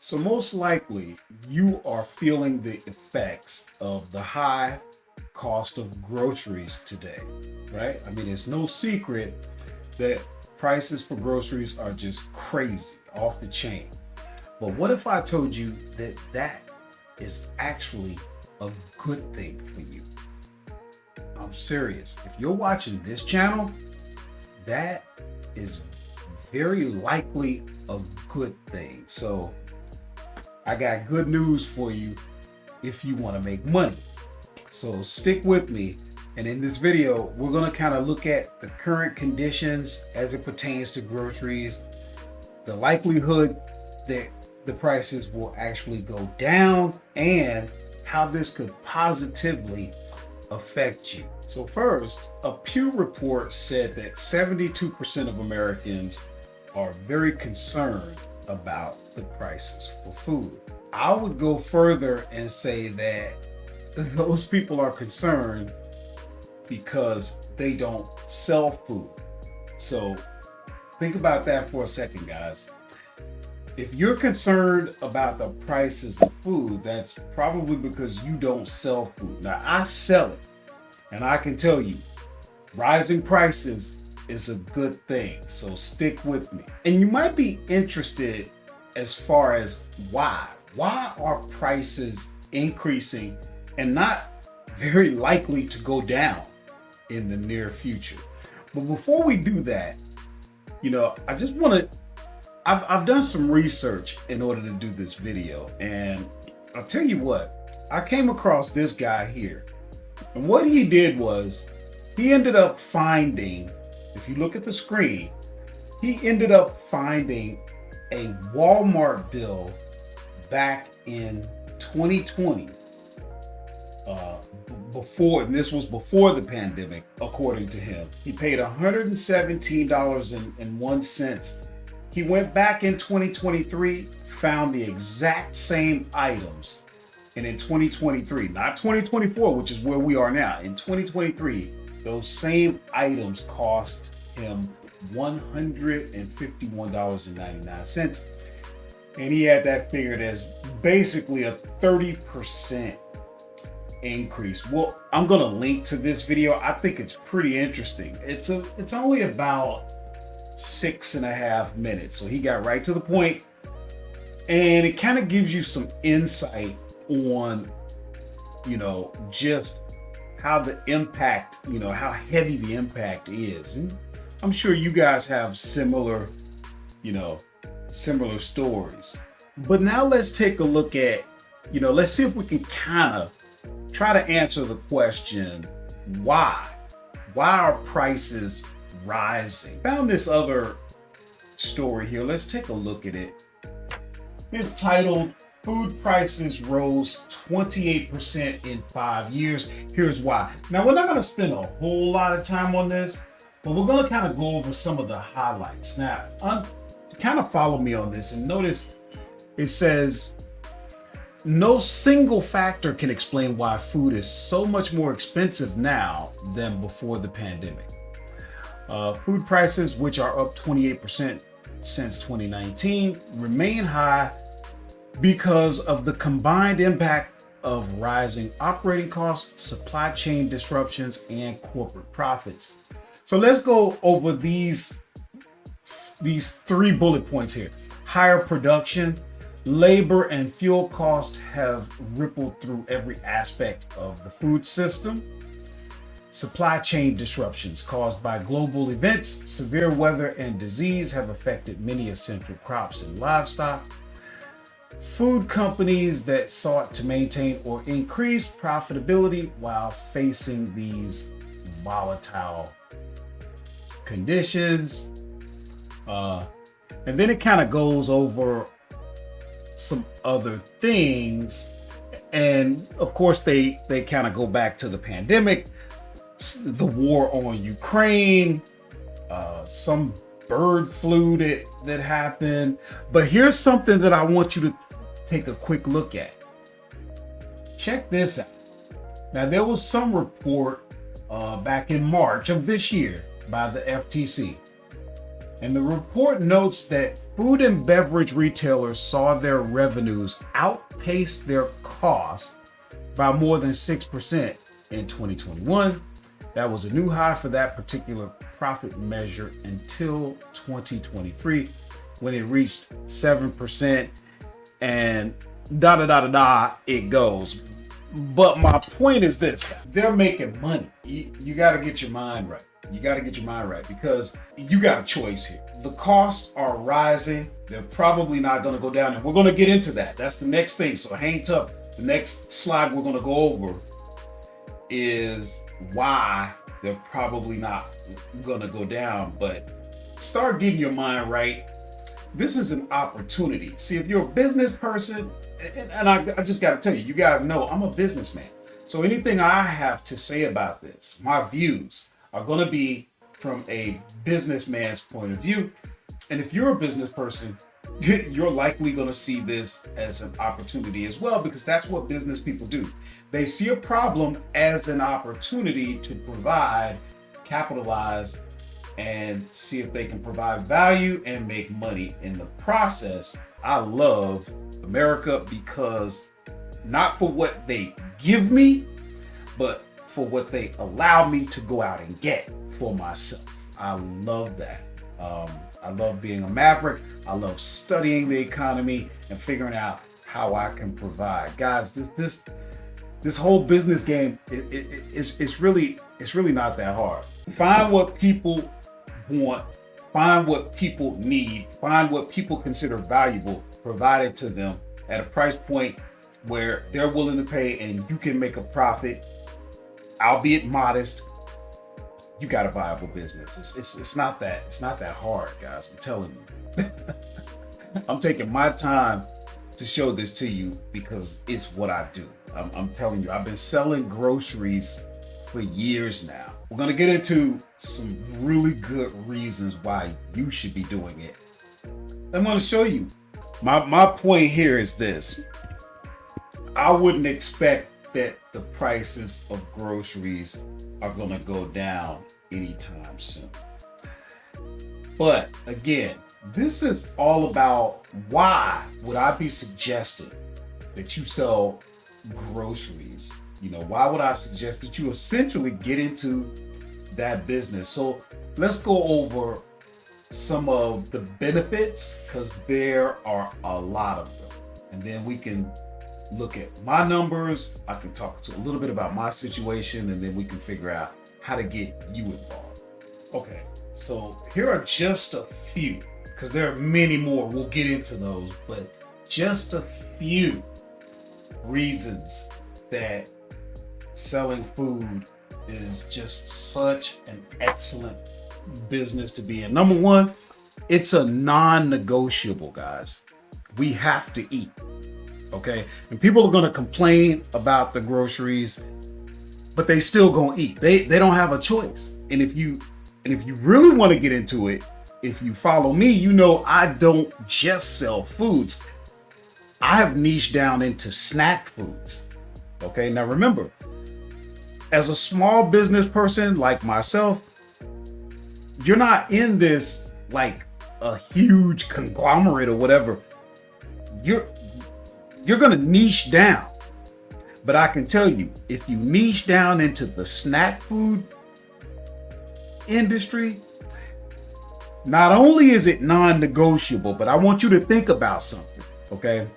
So most likely you are feeling the effects of the high cost of groceries today, right? I mean, it's no secret that prices for groceries are just crazy, off the chain. But what if I told you that that is actually a good thing for you? I'm serious. If you're watching this channel, that is very likely a good thing. So I got good news for you if you want to make money. So stick with me. And in this video, we're going to kind of look at the current conditions as it pertains to groceries, the likelihood that the prices will actually go down, and how this could positively affect you. So first, a Pew report said that 72% of Americans are very concerned about the prices for food. I would go further and say that those people are concerned because they don't sell food. So think about that for a second, guys. If you're concerned about the prices of food, that's probably because you don't sell food. Now, I sell it, and I can tell you, rising prices is a good thing. So stick with me. And you might be interested as far as why. Why are prices increasing and not very likely to go down in the near future? But before we do that, I just want to, I've done some research in order to do this video, and I'll tell you what, I came across this guy here, and what he did was he ended up finding, if you look at the screen, he ended up finding a Walmart bill back in 2020, and this was before the pandemic, according to him. He paid $117.01. He went back in 2023, found the exact same items. And in 2023, not 2024, which is where we are now, in 2023, those same items cost him $151.99. And he had that figured as basically a 30% increase. Well, I'm going to link to this video. I think it's pretty interesting. It's only about 6.5 minutes. So he got right to the point, and it kind of gives you some insight on, just how the impact, how heavy the impact is. And I'm sure you guys have similar stories. But now let's take a look at, let's see if we can kind of try to answer the question, why? Why are prices rising? Found this other story here. Let's take a look at it. It's titled, Food Prices Rose 28% in 5 years. Here's why. Now, we're not going to spend a whole lot of time on this, but we're going to kind of go over some of the highlights. Now, kind of follow me on this and notice it says, no single factor can explain why food is so much more expensive now than before the pandemic. Food prices, which are up 28% since 2019, remain high because of the combined impact of rising operating costs, supply chain disruptions, and corporate profits. So let's go over these 3 bullet points here. Higher production, labor, and fuel costs have rippled through every aspect of the food system. Supply chain disruptions caused by global events, severe weather, and disease have affected many essential crops and livestock. Food companies that sought to maintain or increase profitability while facing these volatile conditions. And then it kind of goes over some other things. And of course, they kind of go back to the pandemic, the war on Ukraine, some bird flu that happened. But here's something that I want you to take a quick look at. Check this out. Now, there was some report back in March of this year by the FTC. And the report notes that food and beverage retailers saw their revenues outpace their costs by more than 6% in 2021. That was a new high for that particular profit measure until 2023, when it reached 7%, and it goes. But my point is this: they're making money. You got to get your mind right. You got to get your mind right, because you got a choice here. The costs are rising. They're probably not going to go down, and we're going to get into that. That's the next thing. So hang tough. The next slide we're going to go over is why they're probably not going to go down. But start getting your mind right. This is an opportunity. See, if you're a business person, and I just got to tell you, you guys know I'm a businessman. So anything I have to say about this, my views are going to be from a businessman's point of view. And if you're a business person, you're likely going to see this as an opportunity as well, because that's what business people do. They see a problem as an opportunity to provide, capitalize, and see if they can provide value and make money in the process. I love America because not for what they give me, but for what they allow me to go out and get for myself. I love that. I love being a maverick. I love studying the economy and figuring out how I can provide. Guys, this whole business game, it's really not that hard. Find what people want, find what people need, find what people consider valuable, provide it to them at a price point where they're willing to pay and you can make a profit, albeit modest. You got a viable business. It's not that hard, guys. I'm telling you. I'm taking my time to show this to you because it's what I do. I'm telling you, I've been selling groceries for years now. We're gonna get into some really good reasons why you should be doing it. I'm gonna show you. My point here is this. I wouldn't expect that the prices of groceries are gonna go down anytime soon. But again, this is all about why would I be suggesting that you sell groceries? You know, why would I suggest that you essentially get into that business? So let's go over some of the benefits, because there are a lot of them. And then we can look at my numbers. I can talk to a little bit about my situation, and then we can figure out how to get you involved. Okay, so here are just a few, because there are many more. We'll get into those, but just a few reasons that selling food is just such an excellent business to be in. Number one, it's a non-negotiable, guys. We have to eat. Okay, and people are gonna complain about the groceries, but they still gonna eat. They don't have a choice. And if you really want to get into it, if you follow me, you know I don't just sell foods. I have niched down into snack foods. Okay, now remember, as a small business person like myself, you're not in this like a huge conglomerate or whatever. You're gonna niche down. But I can tell you, if you niche down into the snack food industry, not only is it non-negotiable, but I want you to think about something, okay?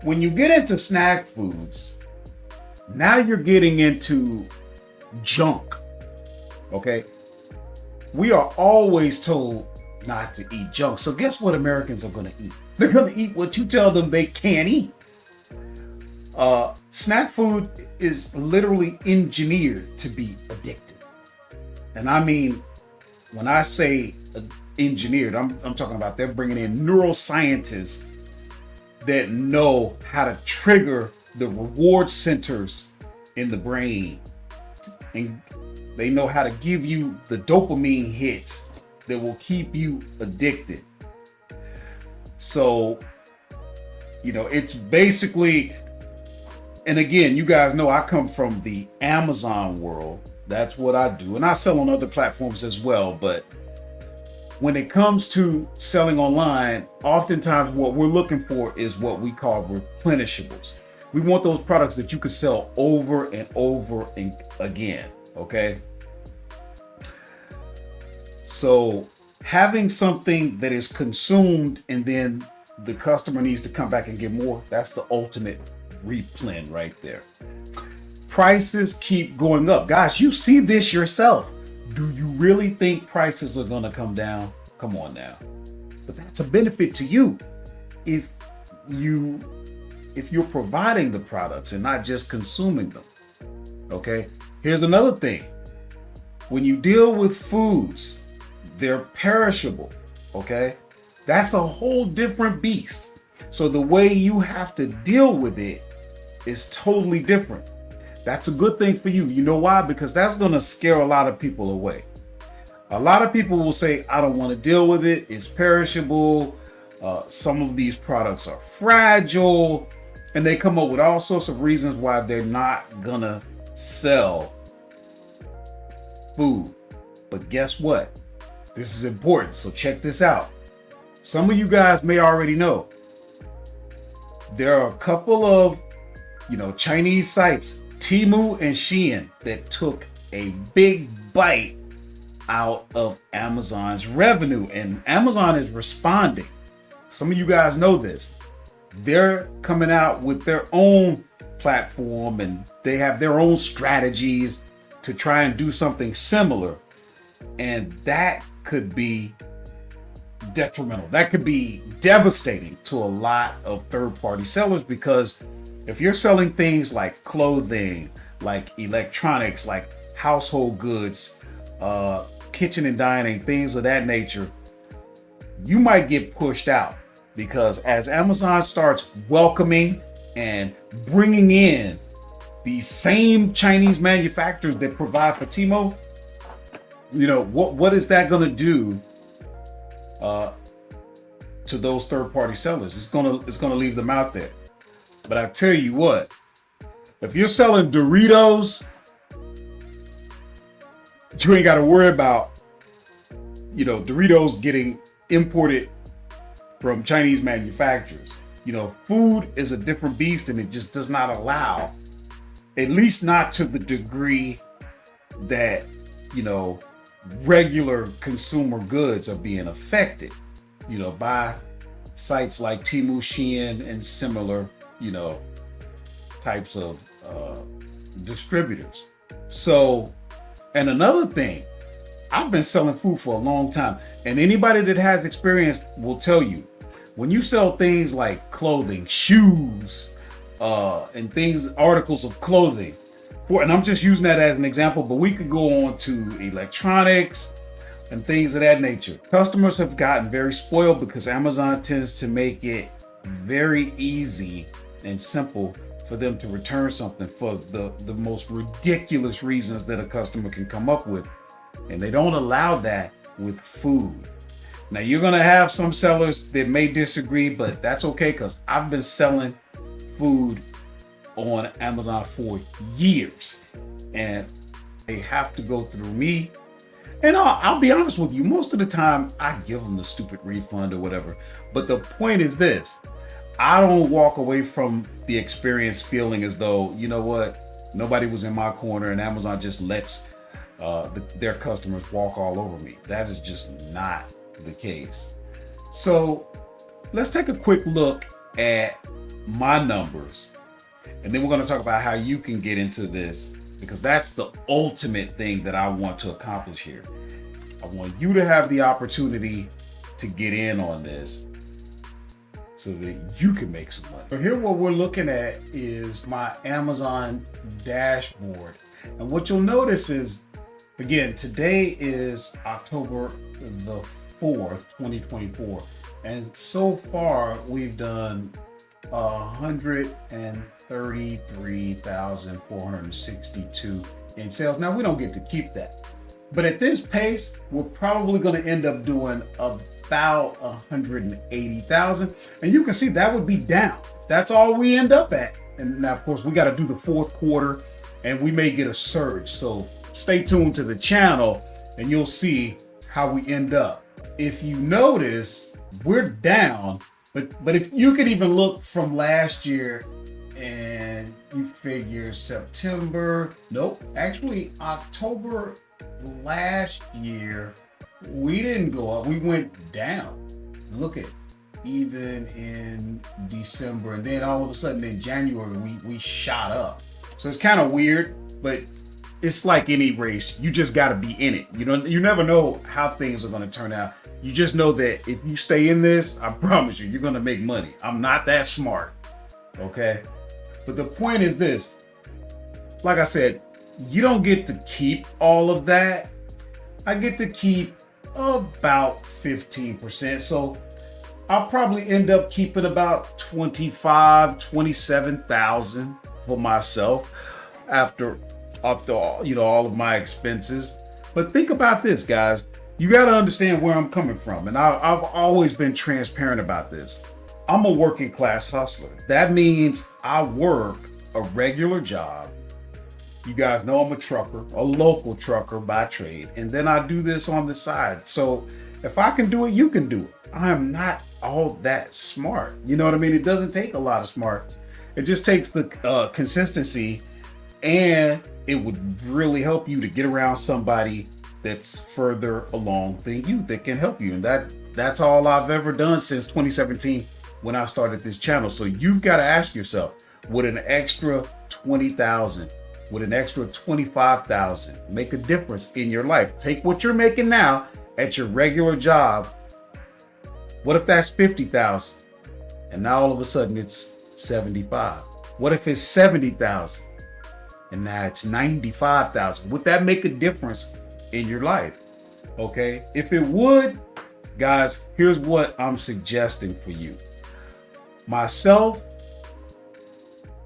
When you get into snack foods, now you're getting into junk, okay? We are always told not to eat junk. So guess what Americans are gonna eat? They're gonna eat what you tell them they can't eat. Snack food is literally engineered to be addictive. And I mean, when I say engineered, I'm talking about they're bringing in neuroscientists that know how to trigger the reward centers in the brain. And they know how to give you the dopamine hits that will keep you addicted. So, you know, it's basically, and again, you guys know I come from the Amazon world. That's what I do. And I sell on other platforms as well. But when it comes to selling online, oftentimes what we're looking for is what we call replenishables. We want those products that you can sell over and over and again, okay? So having something that is consumed and then the customer needs to come back and get more, that's the ultimate replen right there. Prices keep going up. Guys, you see this yourself. Do you really think prices are going to come down? Come on now. But that's a benefit to you if you're providing the products and not just consuming them. Okay? Here's another thing. When you deal with foods, they're perishable. Okay? That's a whole different beast. So the way you have to deal with it is totally different. That's a good thing for you. You know why? Because that's going to scare a lot of people away. A lot of people will say, I don't want to deal with it. It's perishable. Some of these products are fragile. And they come up with all sorts of reasons why they're not going to sell food. But guess what? This is important. So check this out. Some of you guys may already know. There are a couple of, Chinese sites, Temu and Shein, that took a big bite out of Amazon's revenue, and Amazon is responding. Some of you guys know this. They're coming out with their own platform and they have their own strategies to try and do something similar. And that could be detrimental. That could be devastating to a lot of third-party sellers, because if you're selling things like clothing, like electronics, like household goods, kitchen and dining, things of that nature, you might get pushed out, because as Amazon starts welcoming and bringing in these same Chinese manufacturers that provide for Temu, what is that going to do to those third-party sellers? It's gonna leave them out there. But I tell you what, if you're selling Doritos, you ain't got to worry about, Doritos getting imported from Chinese manufacturers. Food is a different beast, and it just does not allow, at least not to the degree that, regular consumer goods are being affected, by sites like Temu, Shein, and similar, types of distributors. So, and another thing, I've been selling food for a long time, and anybody that has experience will tell you, when you sell things like clothing, shoes, and articles of clothing, and I'm just using that as an example, but we could go on to electronics and things of that nature. Customers have gotten very spoiled because Amazon tends to make it very easy and simple for them to return something for the most ridiculous reasons that a customer can come up with. And they don't allow that with food. Now, you're going to have some sellers that may disagree, but that's okay, because I've been selling food on Amazon for years, and they have to go through me. And I'll be honest with you, most of the time I give them the stupid refund or whatever. But the point is this: I don't walk away from the experience feeling as though, nobody was in my corner and Amazon just lets their customers walk all over me. That is just not the case. So let's take a quick look at my numbers, and then we're going to talk about how you can get into this, because that's the ultimate thing that I want to accomplish here. I want you to have the opportunity to get in on this so that you can make some money. So here, what we're looking at is my Amazon dashboard. And what you'll notice is, again, today is October the 4th, 2024. And so far we've done 133,462 in sales. Now, we don't get to keep that, but at this pace, we're probably going to end up doing about 180,000. And you can see that would be down. That's all we end up at. And now, of course, we got to do the fourth quarter and we may get a surge. So stay tuned to the channel and you'll see how we end up. if you notice, we're down, but if you could even look from last year and you figure September, nope, actually October last year, we didn't go up, we went down. Look at even in December, and then all of a sudden in January we shot up. So it's kind of weird, but it's like any race. You just got to be in it. You never know how things are going to turn out. You just know that if you stay in this, I promise you're going to make money. I'm not that smart, okay? But the point is this, like I said, you don't get to keep all of that. I get to keep about 15%. So I'll probably end up keeping about 27,000 for myself after all of my expenses. But think about this, guys. You got to understand where I'm coming from. And I've always been transparent about this. I'm a working class hustler. That means I work a regular job. You guys know I'm a trucker, a local trucker by trade. And then I do this on the side. So if I can do it, you can do it. I am not all that smart. You know what I mean? It doesn't take a lot of smart. It just takes the consistency, and it would really help you to get around somebody that's further along than you that can help you. And that's all I've ever done since 2017 when I started this channel. So you've got to ask yourself, would an extra 20,000, would an extra 25,000 make a difference in your life? Take what you're making now at your regular job. What if that's 50,000? And now all of a sudden it's 75. What if it's 70,000? And now it's 95,000. Would that make a difference in your life? Okay. If it would, guys, here's what I'm suggesting for you. Myself,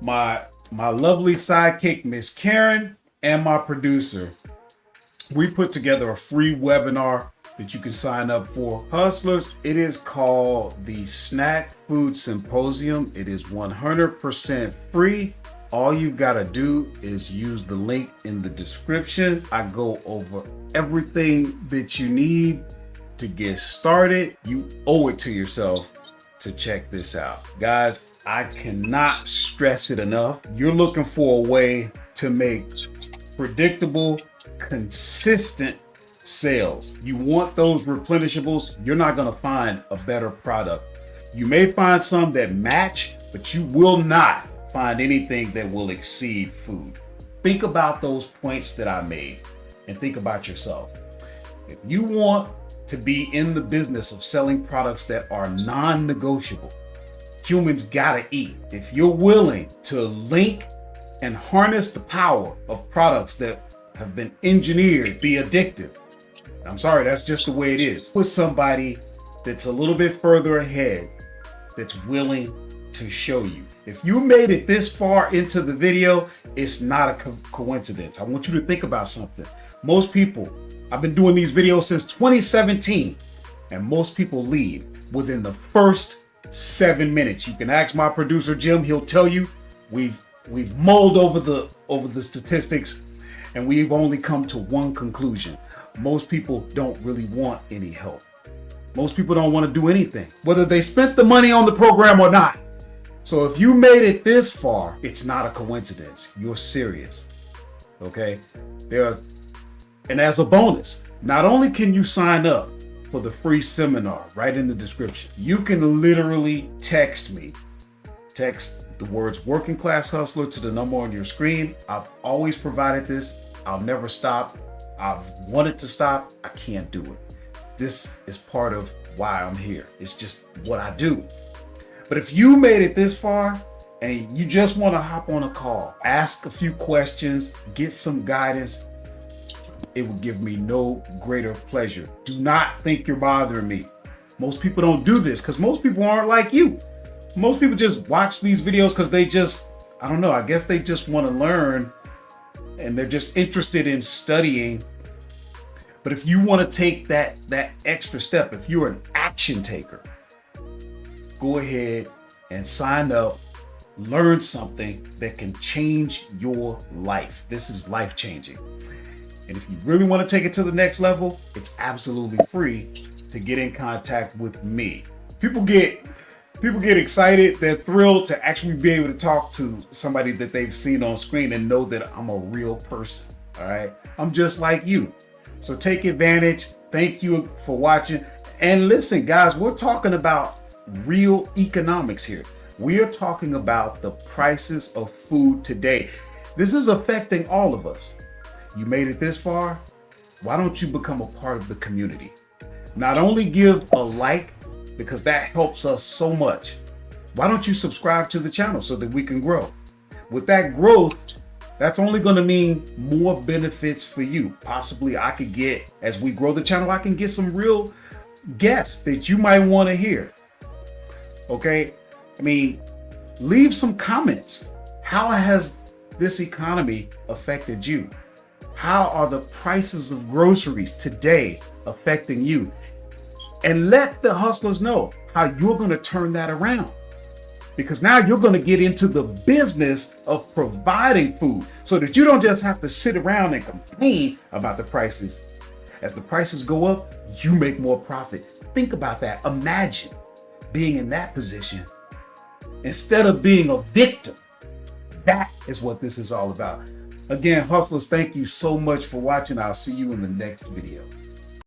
my lovely sidekick, Miss Karen, and my producer, we put together a free webinar that you can sign up for. Hustlers, it is called the Snackfood Symposium. It is 100% free. All you gotta do is use the link in the description. I go over everything that you need to get started. You owe it to yourself to check this out. Guys, I cannot stress it enough. You're looking for a way to make predictable, consistent sales. You want those replenishables. You're not going to find a better product. You may find some that match, but you will not find anything that will exceed food. Think about those points that I made and think about yourself. If you want to be in the business of selling products that are non-negotiable, humans gotta eat. If you're willing to link and harness the power of products that have been engineered to be addictive, I'm sorry, that's just the way it is, with somebody that's a little bit further ahead, that's willing to show you. If you made it this far into the video, it's not a coincidence. I want you to think about something. Most people, I've been doing these videos since 2017, and most people leave within the first 7 minutes. You can ask my producer Jim, he'll tell you we've mulled over the statistics, and we've only come to one conclusion. Most people don't really want any help. Most people don't want to do anything, whether they spent the money on the program or not. So if you made it this far, it's not a coincidence. You're serious. Okay? And as a bonus, not only can you sign up for the free seminar right in the description, you can literally text me. Text the words working class hustler to the number on your screen. I've always provided this. I'll never stop. I've wanted to stop. I can't do it. This is part of why I'm here. It's just what I do. But if you made it this far and you just want to hop on a call, ask a few questions, get some guidance, it would give me no greater pleasure. Do not think you're bothering me. Most people don't do this because most people aren't like you. Most people just watch these videos because they just, I don't know, I guess they just want to learn and they're just interested in studying. But if you want to take that extra step, if you're an action taker, go ahead and sign up, learn something that can change your life. This is life changing. And if you really want to take it to the next level, it's absolutely free to get in contact with me. People get excited. They're thrilled to actually be able to talk to somebody that they've seen on screen and know that I'm a real person. All right. I'm just like you. So take advantage. Thank you for watching. And listen, guys, we're talking about real economics here. We are talking about the prices of food today. This is affecting all of us. You made it this far. Why don't you become a part of the community? Not only give a like, because that helps us so much. Why don't you subscribe to the channel so that we can grow? With that growth, that's only going to mean more benefits for you. Possibly I could get, as we grow the channel, I can get some real guests that you might want to hear. Okay? I mean, leave some comments. How has this economy affected you? How are the prices of groceries today affecting you? And let the hustlers know how you're going to turn that around. Because now you're going to get into the business of providing food so that you don't just have to sit around and complain about the prices. As the prices go up, you make more profit. Think about that. Imagine being in that position instead of being a victim. That is what this is all about. Again, hustlers, thank you so much for watching. I'll see you in the next video.